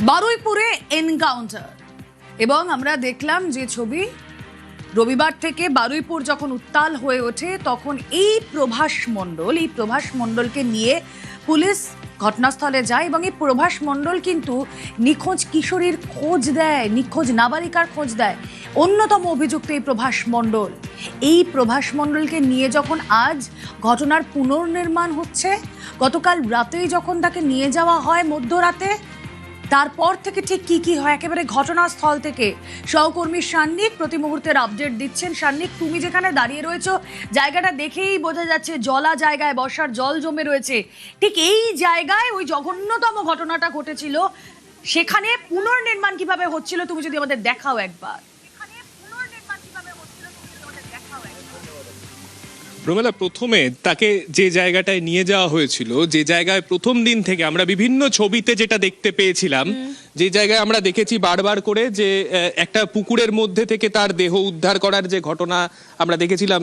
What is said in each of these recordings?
বারুইপুরে encounter এবং আমরা দেখলাম যে ছবি রবিবার থেকে বারুইপুর যখন উত্তাল হয়ে ওঠে তখন এই প্রভাস মণ্ডলকে নিয়ে পুলিশ ঘটনাস্থলে যায় এবং এই প্রভাস মণ্ডল কিন্তু নিখোঁজ কিশোরীর খোঁজ দেয়, নিখোঁজ নাবালিকার খোঁজ দেয়। অন্যতম অভিযুক্ত এই প্রভাস মণ্ডলকে নিয়ে যখন আজ ঘটনার পুনর্নির্মাণ হচ্ছে, গতকাল রাতেই যখন তাকে নিয়ে যাওয়া হয় মধ্যরাতে, তারপর থেকে ঠিক কি হয় একেবারে ঘটনাস্থল থেকে সহকর্মী সান্নিক প্রতি মুহূর্তের আপডেট দিচ্ছেন। সান্নিক, তুমি যেখানে দাঁড়িয়ে রয়েছো জায়গাটা দেখেই বোঝা যাচ্ছে জলা জায়গায় বর্ষার জল জমে রয়েছে। ঠিক এই জায়গায় ওই জঘন্যতম ঘটনাটা ঘটেছিল, সেখানে পুনর্নির্মাণ কিভাবে হচ্ছিল তুমি যদি আমাদের দেখাও একবার। রোমেলা, প্রথমে তাকে যে জায়গাটায় নিয়ে যাওয়া হয়েছিল, যে জায়গায় প্রথম দিন থেকে আমরা বিভিন্ন ছবিতে যেটা দেখতে পেয়েছিলাম, যে জায়গায় আমরা দেখেছি বারবার করে যে একটা পুকুরের মধ্যে থেকে তার দেহ উদ্ধার করার যে ঘটনা আমরা দেখেছিলাম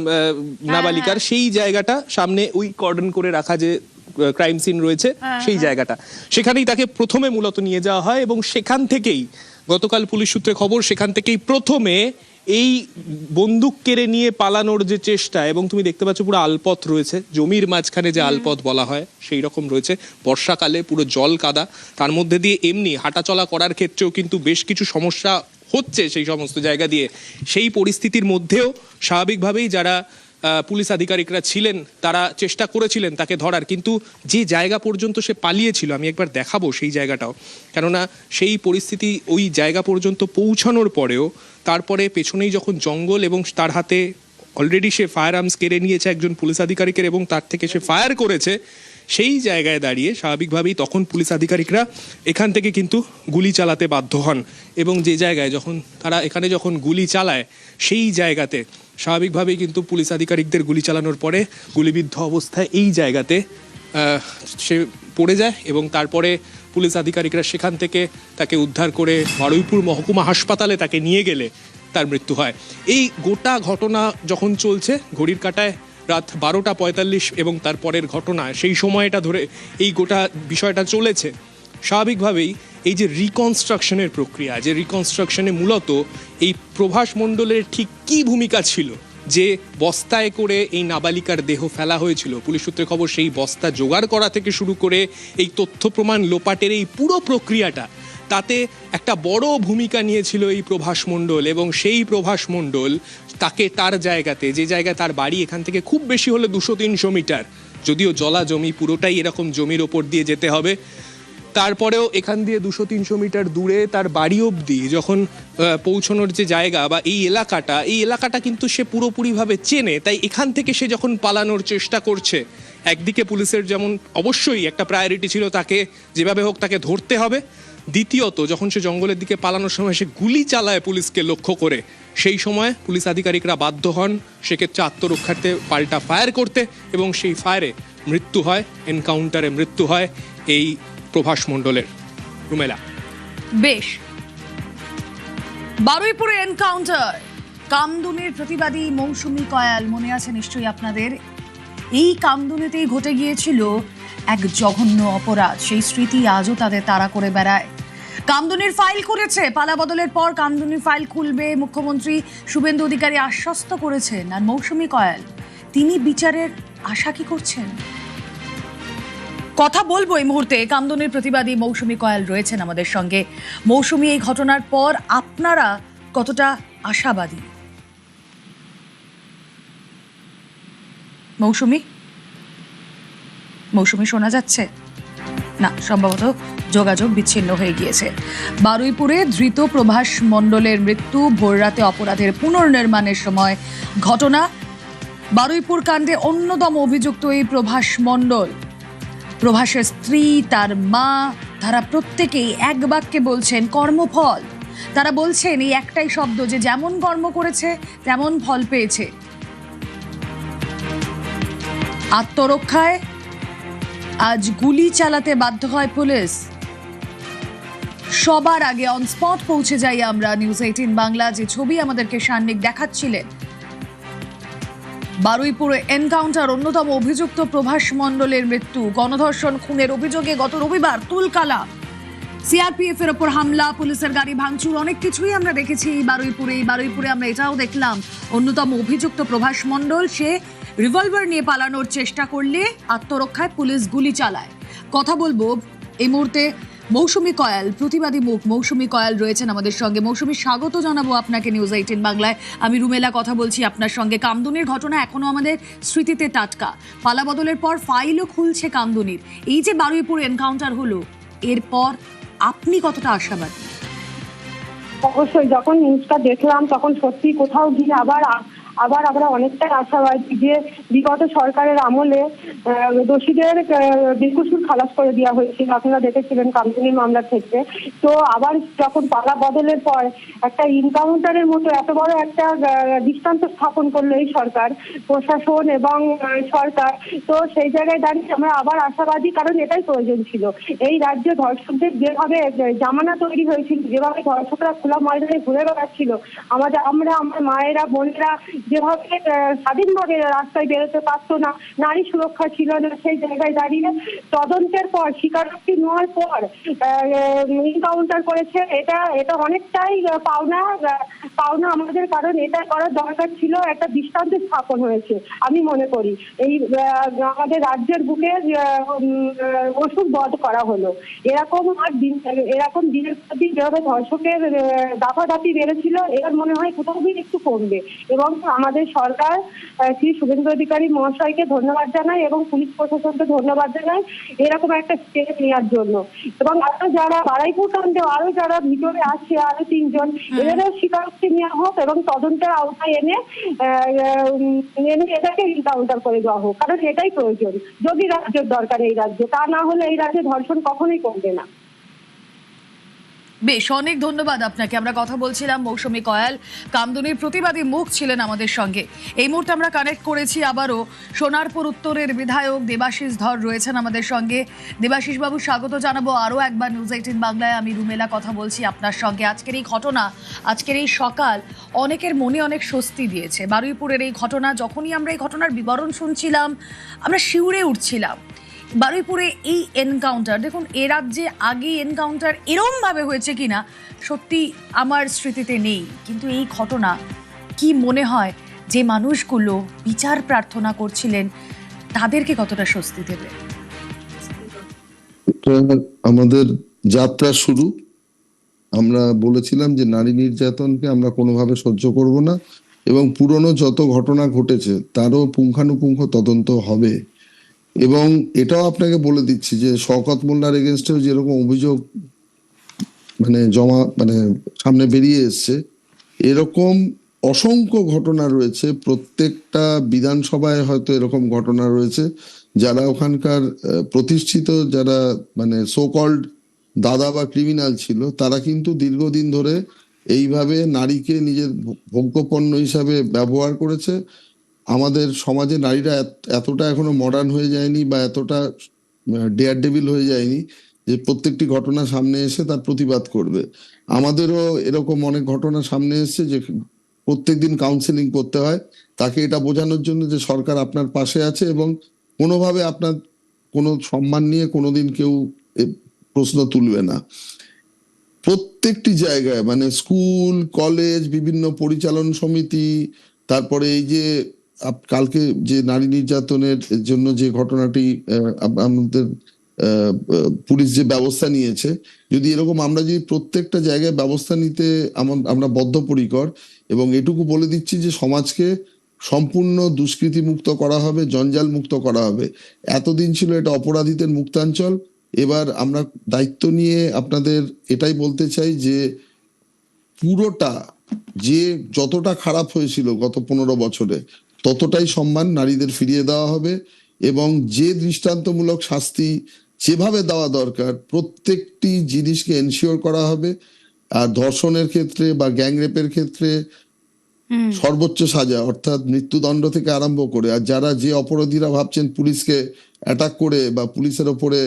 নাবালিকার, সেই জায়গাটা সামনে ওই কর্ডন করে রাখা যে ক্রাইম সিন রয়েছে সেই জায়গাটা, সেখানেই তাকে প্রথমে মূলত নিয়ে যাওয়া হয় এবং সেখান থেকেই গতকাল পুলিশ সূত্রে খবর, সেখান থেকেই প্রথমে এই বন্দুক কেড়ে নিয়ে পালানোর যে চেষ্টা, এবং তুমি দেখতে পাচ্ছ পুরো আলপথ রয়েছে, জমির মাঝখানে যে আলপথ বলা হয় সেই রকম রয়েছে, বর্ষাকালে পুরো জল কাদা, তার মধ্যে দিয়ে এমনি হাঁটাচলা করার ক্ষেত্রেও কিন্তু বেশ কিছু সমস্যা হচ্ছে সেই সমস্ত জায়গা দিয়ে। সেই পরিস্থিতির মধ্যেও স্বাভাবিকভাবেই যারা পুলিশ আধিকারিকরা ছিলেন তারা চেষ্টা করেছিলেন তাকে ধরার, কিন্তু যে জায়গা পর্যন্ত সে পালিয়েছিল, আমি একবার দেখাবো সেই জায়গাটাও, কেননা সেই পরিস্থিতি ওই জায়গা পর্যন্ত পৌঁছানোর পরেও তারপরে পেছনেই যখন জঙ্গল এবং তার হাতে অলরেডি সে ফায়ার আর্মস কেড়ে নিয়েছে একজন পুলিশ আধিকারিকের এবং তার থেকে সে ফায়ার করেছে, সেই জায়গায় দাঁড়িয়ে স্বাভাবিকভাবেই তখন পুলিশ আধিকারিকরা এখান থেকে কিন্তু গুলি চালাতে বাধ্য হন এবং যে জায়গায় যখন তারা এখানে যখন গুলি চালায় সেই জায়গাতে স্বাভাবিকভাবেই কিন্তু পুলিশ আধিকারিকদের গুলি চালানোর পরে গুলিবিদ্ধ অবস্থায় এই জায়গাতে সে পড়ে যায় এবং তারপরে পুলিশ আধিকারিকরা সেখান থেকে তাকে উদ্ধার করে বারুইপুর মহকুমা হাসপাতালে তাকে নিয়ে গেলে তার মৃত্যু হয়। এই গোটা ঘটনা যখন চলছে, ঘড়ির কাঁটায় রাত 12:45 এবং তারপরের ঘটনা, সেই সময়টা ধরে এই গোটা বিষয়টা চলেছে। স্বাভাবিকভাবেই এই যে রিকনস্ট্রাকশনের প্রক্রিয়া, যে রিকনস্ট্রাকশনে মূলত এই প্রভাস মণ্ডলের ঠিক কী ভূমিকা ছিল, যে বস্তায় করে এই নাবালিকার দেহ ফেলা হয়েছিল, পুলিশ সূত্রে খবর সেই বস্তা জোগাড় করা থেকে শুরু করে এই তথ্য প্রমাণ লোপাটের এই পুরো প্রক্রিয়াটা, তাতে একটা বড় ভূমিকা নিয়েছিল এই প্রভাস মণ্ডল এবং সেই প্রভাস মণ্ডল তাকে তার জায়গাতে, যে জায়গায় তার বাড়ি এখান থেকে খুব বেশি হলে 200-300 মিটার, যদিও জলা জমি পুরোটাই এরকম জমির ওপর দিয়ে যেতে হবে, তারপরেও এখান দিয়ে 200-300 মিটার দূরে তার বাড়ি অবধি যখন পৌঁছানোর যে জায়গা বা এই এলাকাটা কিন্তু সে পুরোপুরিভাবে চেনে। তাই এখান থেকে সে যখন পালানোর চেষ্টা করছে, একদিকে পুলিশের যেমন অবশ্যই একটা প্রায়োরিটি ছিল তাকে যেভাবে হোক তাকে ধরতে হবে, দ্বিতীয়ত যখন সে জঙ্গলের দিকে পালানোর সময় সে গুলি চালায় পুলিশকে লক্ষ্য করে, সেই সময় পুলিশ আধিকারিকরা বাধ্য হন সেক্ষেত্রে আত্মরক্ষার্থে পাল্টা ফায়ার করতে এবং সেই ফায়ারে মৃত্যু হয়, এনকাউন্টারে মৃত্যু হয় এই প্রভাস মণ্ডলের। রুমেলা, বেশ, বারুইপুরে এনকাউন্টার, কামদুনির প্রতিবাদী মৌসুমী কয়াল, মনে আছে নিশ্চয়ই আপনাদের, এই কামদুনিতেই ঘটে গিয়েছিল এক জঘন্য অপরাধ, সেই স্মৃতি আজও তাদের তাড়া করে বেড়ায়। কামদুনির ফাইল করেছে, পালা বদলের পর কামদুনির ফাইল খুলবে মুখ্যমন্ত্রী শুভেন্দু অধিকারী আশ্বস্ত করেছেন, আর মৌসুমী কয়াল তিনি বিচারের আশা কি করছেন? কথা বলবো এই মুহূর্তে, কামদুনির প্রতিবাদী মৌসুমী কয়াল রয়েছেন আমাদের সঙ্গে। মৌসুমী, এই ঘটনার পর আপনারা কতটা আশাবাদী? মৌসুমী শোনা যাচ্ছে না, সম্ভবত যোগাযোগ বিচ্ছিন্ন হয়ে গিয়েছে। বারুইপুরে ধৃত প্রভাস মণ্ডলের মৃত্যু, ভোররাতে অপরাধের পুনর্নির্মাণের সময় ঘটনা। বারুইপুর কাণ্ডে অন্যতম অভিযুক্ত এই প্রভাস মণ্ডল, প্রভাসের স্ত্রী, তার মা, তারা প্রত্যেকেই এক বাক্যে বলছেন কর্মফল। তারা বলছেন এই একটাই শব্দ, যে যেমন কর্ম করেছে তেমন ফল পেয়েছে। আত্মরক্ষায় আজ গুলি চালাতে বাধ্য হয় পুলিশ। সবার আগে অন স্পট পৌঁছে যাই আমরা, নিউজ 18 বাংলা যে ছবি আমাদেরকে সান্নিক দেখাচ্ছিলেন, বারুইপুরে এনকাউন্টার, অন্যতম অভিযুক্ত প্রভাস মণ্ডলের মৃত্যু, গণধর্ষণ খুনের অভিযোগে গত রবিবার তুলকালা সিআরপিএফ এর ওপর হামলা, পুলিশের গাড়ি ভাঙচুর, অনেক কিছুই আমরা দেখেছি এই বারুইপুরে আমরা এটাও দেখলাম অন্যতম অভিযুক্ত প্রভাস মণ্ডল সে রিভলভার নিয়ে পালানোর চেষ্টা করলে আত্মরক্ষায় পুলিশ গুলি চালায়। কথা বলবো এই মুহূর্তে মৌসুমী কয়াল, প্রতিবাদী মুখ মৌসুমী কয়াল রয়েছেন আমাদের সঙ্গে। মৌসুমী, স্বাগত জানাবো আপনাকে নিউজ 18 বাংলায়। আমি রুমেলা কথা বলছি আপনার সঙ্গে। কামদুনির ঘটনা এখনো আমাদের স্মৃতিতে টাটকা। পালাবদলের পর ফাইলও খুলছে কামদুনির। এই যে বারুইপুর এনকাউন্টার হলো, এরপর আপনি কতটা আশাবাদী? অবশ্যই, যখন নিউজটা দেখলাম তখন সত্যি কোথাও গিয়ে আবার আমরা অনেকটাই আশাবাদী যে বিগত সরকারের আমলে দোষীদের বেকসুর খালাস করে দেওয়া হয়েছিল। আপনারা দেখেছিলেন কামদুনির মামলার ক্ষেত্রে। তো আবার যখন পালা বদলের পর একটা ইনকাউন্টারের মতো এত বড় একটা দৃষ্টান্ত স্থাপন করলো এই সরকার, প্রশাসন এবং সরকার, তো সেই জায়গায় দাঁড়িয়ে আমরা আবার আশাবাদী, কারণ এটাই প্রয়োজন ছিল। এই রাজ্যে ধর্ষকদের যেভাবে জামানা তৈরি হয়েছিল, যেভাবে ধর্ষকরা খোলা ময়দানে ঘুরে বেড়াচ্ছিল, আমার মায়েরা বোনেরা যেভাবে স্বাধীনভাবে রাস্তায় বেরোতে পারতো না, নারী সুরক্ষা ছিল না, সেই জায়গায় দাঁড়িয়ে তদন্তের পর, স্বীকারোক্তি নেওয়ার পর এনকাউন্টার করেছে। এটা অনেকটাই পাওনা আমাদের, কারণ এটা করার দরকার ছিল। একটা দৃষ্টান্ত স্থাপন হয়েছে আমি মনে করি। এই আমাদের রাজ্যের বুকে ওষুধ বধ করা হলো। এরকম দিনের প্রতি যেভাবে ধর্ষকের দাপাদাপি বেড়েছিল, এবার মনে হয় কোথাও একটু কমবে। এবং আমাদের সরকার শ্রী শুভেন্দু অধিকারী মহাশয়কে ধন্যবাদ জানাই এবং পুলিশ প্রশাসনকে ধন্যবাদ জানাই এরকম একটা স্টেপ নেওয়ার জন্য। এবং আরো যারা বারুইপুর কাণ্ডে আরো যারা ভিতরে আছে, আরো 3 জন, এদেরও স্বীকারোক্তি নেওয়া হোক এবং তদন্তের আওতায় এনে এটাকে এনকাউন্টার করে দেওয়া হোক, কারণ এটাই প্রয়োজন। যদি রাজ্যের দরকার এই রাজ্যে, তা না হলে এই রাজ্যে ধর্ষণ কখনোই কমবে না। বেশ, অনেক ধন্যবাদ আপনাকে। আমরা কথা বলছিলাম মৌসুমী কয়াল, কামদুনির প্রতিবাদী মুখ ছিলেন আমাদের সঙ্গে। এই মুহূর্তে আমরা কানেক্ট করেছি আবারও সোনারপুর উত্তরের বিধায়ক দেবাশিস ধর রয়েছেন আমাদের সঙ্গে। দেবাশিস বাবু, স্বাগত জানাবো আরও একবার নিউজ 18 বাংলায়। আমি রুমেলা কথা বলছি আপনার সঙ্গে। আজকের এই ঘটনা, আজকের এই সকাল অনেকের মনে অনেক স্বস্তি দিয়েছে। বারুইপুরের এই ঘটনা, যখনই আমরা এই ঘটনার বিবরণ শুনছিলাম আমরা শিউরে উঠছিলাম। বারুইপুরে এই এনকাউন্টার, দেখুন এ রাজ্যে আগে এনকাউন্টার এরম ভাবে হয়েছে কিনা সত্যি আমার স্মৃতিতে নেই, কিন্তু এই ঘটনা কি মনে হয় যে মানুষগুলো বিচার প্রার্থনা করছিলেন তাদেরকে কতটা স্বস্তি দেবে? আমাদের যাত্রা শুরু, আমরা বলেছিলাম যে নারী নির্যাতনকে আমরা কোনোভাবে সহ্য করব না এবং পুরনো যত ঘটনা ঘটেছে তারও পুঙ্খানুপুঙ্খ তদন্ত হবে। এবং এটাও আপনাকে বলে দিচ্ছি যে শওকত মোল্লার এগেনস্টেও যেরকম অভিযোগ সামনে বেরিয়ে এসছে, এরকম অসংখ্য ঘটনা রয়েছে। প্রত্যেকটা বিধানসভায় হয়তো এরকম ঘটনা রয়েছে। যারা ওখানকার প্রতিষ্ঠিত যারা সো কল্ড দাদা বা ক্রিমিনাল ছিল, তারা কিন্তু দীর্ঘদিন ধরে এইভাবে নারীকে নিজের ভোগ্যপণ্য হিসাবে ব্যবহার করেছে। আমাদের সমাজে নারীরা এতটা এখনো মডার্ন হয়ে যায়নি বা এতটা ডেয়ার ডেভিল হয়ে যায়নি যে প্রত্যেকটি ঘটনা সামনে এসে তার প্রতিবাদ করবে। আমাদেরও এরকম অনেক ঘটনা সামনে এসেছে যে প্রত্যেকদিন কাউন্সেলিং করতে হয় তাকে এটা বোঝানোর জন্য যে সরকার আপনার পাশে আছে এবং কোনোভাবে আপনার কোনো সম্মান নিয়ে কোনোদিন কেউ প্রশ্ন তুলবে না। প্রত্যেকটি জায়গায় স্কুল, কলেজ, বিভিন্ন পরিচালন সমিতি, তারপরে এই যে কালকে যে নারী নির্যাতনের জন্য যে ঘটনাটি আমাদের পুলিশ যে ব্যবস্থা নিয়েছে, যদি এরকম আমরা যদি প্রত্যেকটা জায়গায় ব্যবস্থা নিতে আমরা বদ্ধপরিকর। এবং এটুকু বলে দিচ্ছি যে সমাজকে সম্পূর্ণ দুষ্কৃতি মুক্ত করা হবে, জঞ্জাল মুক্ত করা হবে। এতদিন ছিল এটা অপরাধীদের মুক্তাঞ্চল। এবার আমরা দায়িত্ব নিয়ে আপনাদের এটাই বলতে চাই যে পুরোটা যে যতটা খারাপ হয়েছিল গত 15 বছরে, ততটাই সম্মান নারীদের ফিরিয়ে দেওয়া হবে এবং যে দৃষ্টান্তমূলক শাস্তি যেভাবে দেওয়া দরকার প্রত্যেকটি জিনিসকে এনশিওর করা হবে। আর ধর্ষণের ক্ষেত্রে বা গ্যাং রেপের ক্ষেত্রে সর্বোচ্চ সাজা, অর্থাৎ মৃত্যুদণ্ড থেকে আরম্ভ করে। আর যারা যে অপরাধীরা ভাবছেন পুলিশকে অ্যাটাক করে বা পুলিশের ওপরে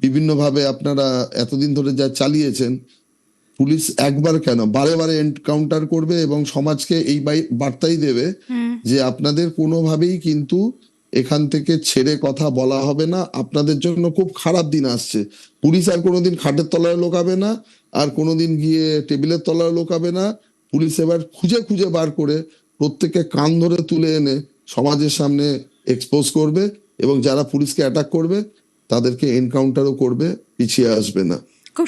বিভিন্নভাবে আপনারা এতদিন ধরে যা চালিয়েছেন, পুলিশ একবার কেন বারে বারে এনকাউন্টার করবে এবং সমাজকে এই বার্তাই দেবে যে আপনাদের কোনোভাবেই কিন্তু এখান থেকে ছেড়ে কথা বলা হবে না। আপনাদের জন্য খুব খারাপ দিন আসছে। পুলিশ আর কোনোদিন খাটের তলায় লোকাবে না, আর কোনোদিন গিয়ে টেবিলের তলায় লোকাবে না। পুলিশ এবার খুঁজে খুঁজে বার করে প্রত্যেককে কান ধরে তুলে এনে সমাজের সামনে এক্সপোজ করবে, এবং যারা পুলিশকে অ্যাটাক করবে তাদেরকে এনকাউন্টারও করবে, পিছিয়ে আসবে না।